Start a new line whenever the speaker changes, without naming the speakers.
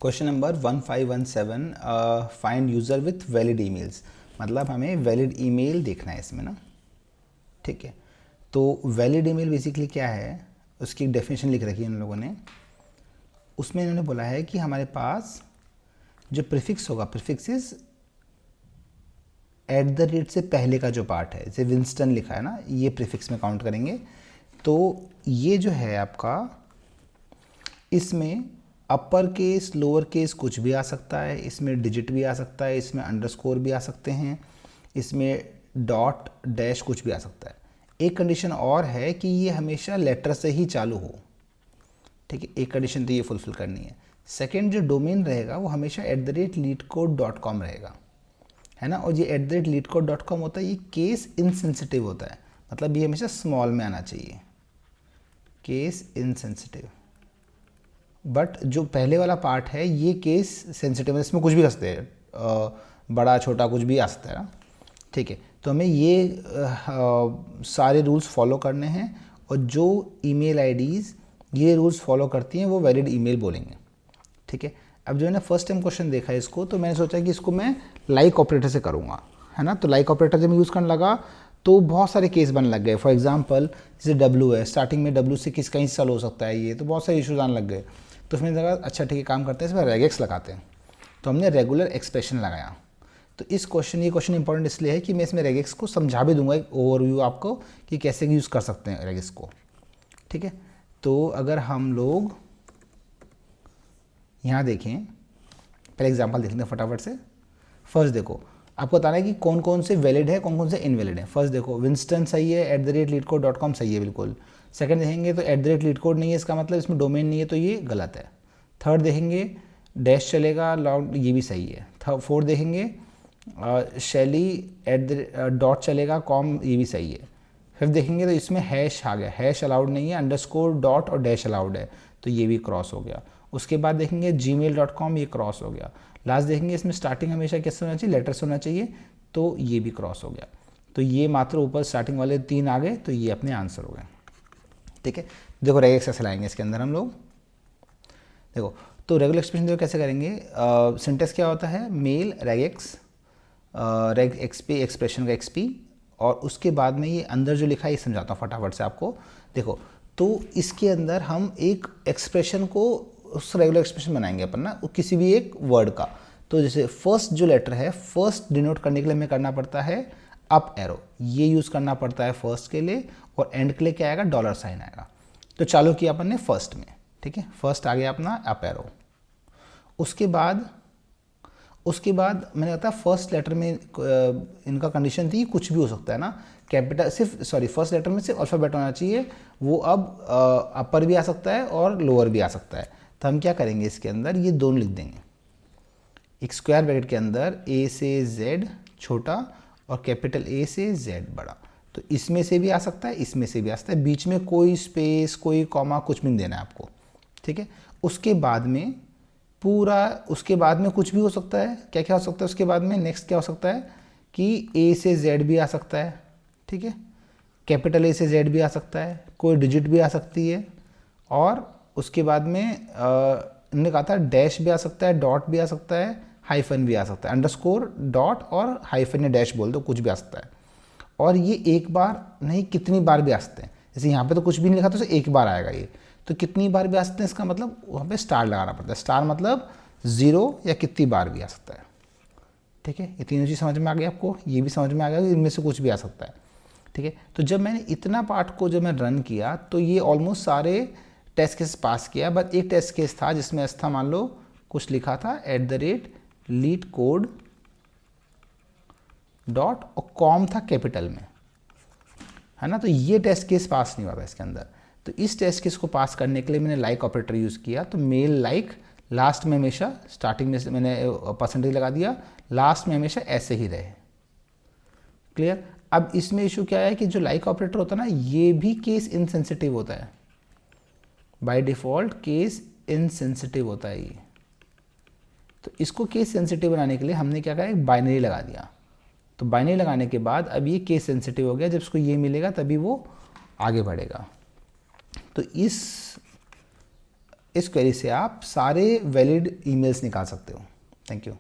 Question number 1517 find user with valid emails. मतलब हमें valid email देखना है इसमें ना। ठीक है, तो वैलिड ईमेल बेसिकली क्या है, उसकी एक डेफिनेशन लिख रखी है इन लोगों ने। उसमें इन्होंने बोला है कि हमारे पास जो प्रीफिक्स होगा, prefix is at the rate से पहले का जो पार्ट है, जैसे विंस्टन लिखा है ना, ये प्रीफिक्स में काउंट करेंगे। तो ये जो है आपका, इसमें अपर केस लोअर केस कुछ भी आ सकता है, इसमें डिजिट भी आ सकता है, इसमें अंडरस्कोर भी आ सकते हैं, इसमें डॉट डैश कुछ भी आ सकता है। एक कंडीशन और है कि ये हमेशा लेटर से ही चालू हो। ठीक है, एक कंडीशन तो ये फुलफिल करनी है। सेकंड जो डोमेन रहेगा वो हमेशा @leetcode.com रहेगा, है ना। और ये @leetcode.com होता है, ये केस इनसेंसिटिव होता है, मतलब ये हमेशा स्मॉल में आना चाहिए, केस इनसेंसिटिव। बट जो पहले वाला पार्ट है ये केस सेंसिटिव है, इसमें कुछ भी कर सकते हैं, बड़ा छोटा कुछ भी आ सकता है ना। ठीक है, तो हमें ये सारे रूल्स फॉलो करने हैं, और जो ईमेल आईडीज़ ये रूल्स फॉलो करती हैं वो वैलिड ईमेल बोलेंगे। ठीक है, अब जो मैंने फर्स्ट टाइम क्वेश्चन देखा है इसको, तो मैंने सोचा कि इसको मैं लाइक ऑपरेटर से करूँगा, है ना। तो लाइक ऑपरेटर जब मैं यूज़ करने लगा तो बहुत सारे केस बनने लग गए। फॉर एग्जांपल जैसे डब्ल्यू है, स्टार्टिंग में डब्ल्यू से किस कहीं से चालू हो सकता है ये, तो बहुत सारे इश्यूज आने लग गए। तो उसमें लगा अच्छा ठीक है, काम करते हैं, इसमें रेगेक्स लगाते हैं। तो हमने रेगुलर एक्सप्रेशन लगाया। तो ये क्वेश्चन इंपॉर्टेंट इसलिए है कि मैं इसमें रेगेक्स को समझा भी दूंगा, एक ओवरव्यू आपको कि कैसे यूज़ कर सकते हैं रेगेक्स को। ठीक है, तो अगर हम लोग यहाँ देखें, पहले एग्जांपल देख लेते हैं फटाफट से। फर्स्ट देखो, आपको बताना है कि कौन कौन से वैलिड है, कौन कौन से इनवैलिड है। फर्स्ट देखो, विंस्टन सही है, @leetcode.com सही है बिल्कुल। सेकंड देखेंगे तो @leetcode नहीं है, इसका मतलब इसमें डोमेन नहीं है, तो ये गलत है। थर्ड देखेंगे डैश चलेगा, लॉन्ग, ये भी सही है। फोर्थ देखेंगे शैली डॉट चलेगा, कॉम, ये भी सही है। फिफ्थ देखेंगे तो इसमें हैश आ गया, हैश अलाउड नहीं है, अंडरस्कोर डॉट और डैश अलाउड है, तो ये भी क्रॉस हो गया। उसके बाद देखेंगे gmail.com, ये क्रॉस हो गया। लास्ट देखेंगे इसमें स्टार्टिंग हमेशा कैसे होना चाहिए, लेटर से होना चाहिए, तो ये भी क्रॉस हो गया। तो ये मात्र ऊपर स्टार्टिंग वाले 3 आ गए, तो ये अपने आंसर हो गए। ठीक है, देखो रेगेक्स कैसे लाएंगे इसके अंदर हम लोग। देखो, तो रेगुलर एक्सप्रेशन देखो कैसे करेंगे। सिंटेक्स क्या होता है, मेल रेगेक्स, रेग एक्सपी, एक्सप्रेशन का एक्सपी, और उसके बाद में ये अंदर जो लिखा है ये समझाता हूँ फटाफट से आपको। देखो, तो इसके अंदर हम एक एक्सप्रेशन को, उस रेगुलर एक्सप्रेशन बनाएंगे अपन ना, किसी भी एक वर्ड का। तो जैसे फर्स्ट जो लेटर है, फर्स्ट डिनोट करने के लिए हमें करना पड़ता है अप एरो, ये यूज़ करना पड़ता है फर्स्ट के लिए, और एंड के लिए क्या आएगा, $साइन आएगा। तो चालू किया अपन ने फर्स्ट में, ठीक है, फर्स्ट आ गया अपना अप एरो। उसके बाद मैंने कहा था फर्स्ट लेटर में इनका कंडीशन थी कुछ भी हो सकता है ना, कैपिटल सिर्फ, सॉरी, फर्स्ट लेटर में सिर्फ अल्फ़ाबेट होना चाहिए, वो अब अपर भी आ सकता है और लोअर भी आ सकता है। तो हम क्या करेंगे, इसके अंदर ये दोनों लिख देंगे, एक स्क्वायर ब्रैकेट के अंदर ए से जेड छोटा और कैपिटल ए से जेड बड़ा। तो इसमें से भी आ सकता है, इसमें से भी आ सकता है, बीच में कोई स्पेस, कोई कॉमा कुछ भी नहीं देना है आपको। ठीक है, उसके बाद में पूरा, उसके बाद में कुछ भी हो सकता है। क्या क्या हो सकता है उसके बाद में, नेक्स्ट क्या हो सकता है कि ए से जेड भी आ सकता है, ठीक है, कैपिटल ए से जेड भी आ सकता है, कोई डिजिट भी आ सकती है, और उसके बाद में इन्होंने कहा था डैश भी आ सकता है, डॉट भी आ सकता है, हाइफन भी आ सकता है, अंडरस्कोर डॉट और हाइफन या डैश बोल दो, कुछ भी आ सकता है। और ये एक बार नहीं कितनी बार भी आ सकते हैं, जैसे यहाँ पे तो कुछ भी नहीं लिखा, तो एक बार आएगा ये, तो कितनी बार भी आ सकते हैं, इसका मतलब वहाँ पे स्टार लगाना पड़ता है। स्टार मतलब 0 या कितनी बार भी आ सकता है। ठीक है, ये तीनों चीज़ समझ में आ गई आपको, ये भी समझ में आ गया कि इनमें से कुछ भी आ सकता है। ठीक है, तो जब मैंने इतना पार्ट को जब मैं रन किया तो ये ऑलमोस्ट सारे टेस्ट केस पास किया, बट एक टेस्ट केस था जिसमें था, मान लो कुछ लिखा था @leetcode डॉट और कॉम था कैपिटल में, है ना। तो ये टेस्ट केस पास नहीं हुआ था इसके अंदर। तो इस टेस्ट केस को पास करने के लिए मैंने लाइक ऑपरेटर यूज़ किया। तो मेल लाइक लास्ट में हमेशा, स्टार्टिंग में मैंने परसेंटेज लगा दिया, लास्ट में हमेशा ऐसे ही रहे। क्लियर। अब इसमें इशू क्या है कि जो लाइक ऑपरेटर होता है ना, ये भी केस इनसेंसिटिव होता है, बाय डिफ़ॉल्ट केस इनसेंसिटिव होता है ये। तो इसको केस सेंसिटिव बनाने के लिए हमने क्या कहा, एक बाइनरी लगा दिया। तो बाइनरी लगाने के बाद अब ये केस सेंसिटिव हो गया, जब इसको ये मिलेगा तभी वो आगे बढ़ेगा। तो इस क्वेरी से आप सारे वैलिड ईमेल्स निकाल सकते हो। Thank you.